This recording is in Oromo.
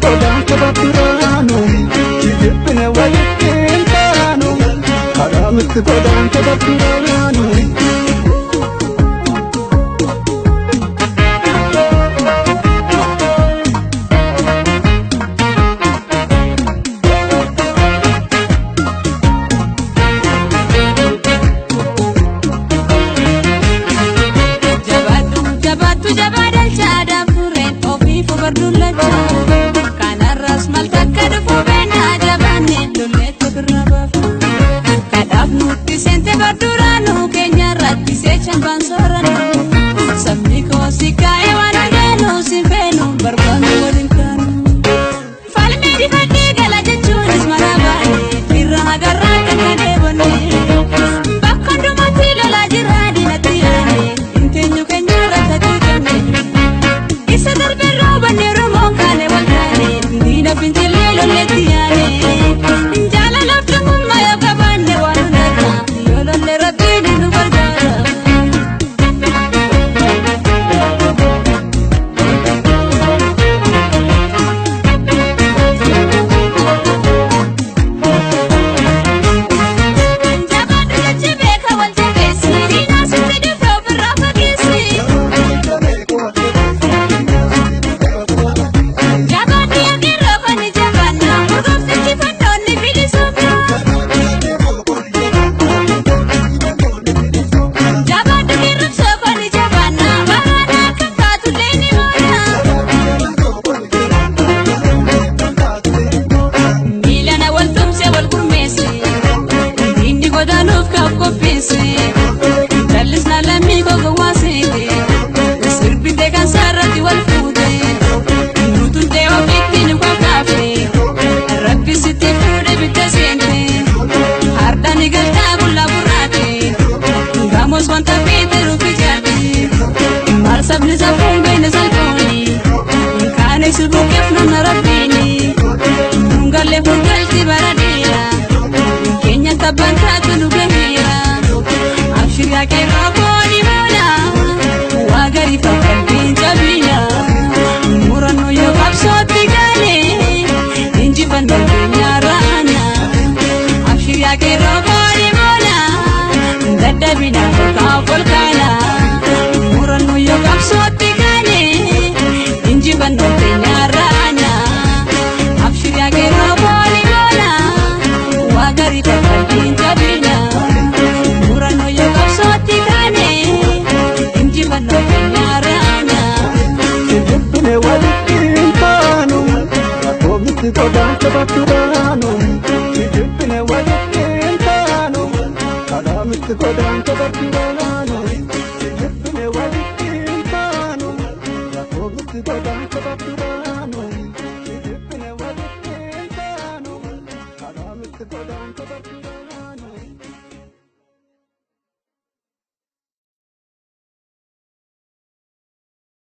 Godaan taphatuuraanu jibbine waliin taanu karaamitti godaan taphatuuraanu. Jabaatu jabaadal chaadaan fureen ofii fubardullacha. Barduranu Kenya ratti se chamban soranu sammi kosi kai wanaganu simpenu barbanu walinkanu falme di fadde gala jechuunis marabani irra agarra kanade bonni bakkandu mati lola jirani natiyani intenyu Kenya rattatu kanne isa darbe robanne romo kane walkane dina pinjile loletiyani jala laftu mumma yokabanne wanunaka le rabbi nu bargara jabadu jebe kawal jebe sirina sudu fobra fagisi jabadu yagirra fani jabana urgofti kifandoni bilisofra Dallisna lammi gogo wasiti sirbite kan sarati wal fuute nutunte ofitti kwa kafe rabbi sitti fuudhe bitte seente hardani galta bulla burraate gamos wanta fiite rufi jaati marsabni safuun beene salphooni kaane sibukeef nonna rabbiini nungalle fungalti baradeera keenya tabbantaatu nu gaheera Shirya ke raboni mola wagari fakkan pinjabila murano yo kapsoti gane inji bandal nyarana Shirya ke raboni mola dadabina ka volkana murano yo kapsoti gane inji bandal nyarana Shirya ke raboni mola wagari fakkan pinjabila jibbine waliin taanu rakkoomnitti godaan taphatuuraanu jibbine waliin taanu karaamitti godaan taphatuuraanu jibbine waliin taanu rakkoomnitti godaan taphatuuraanu.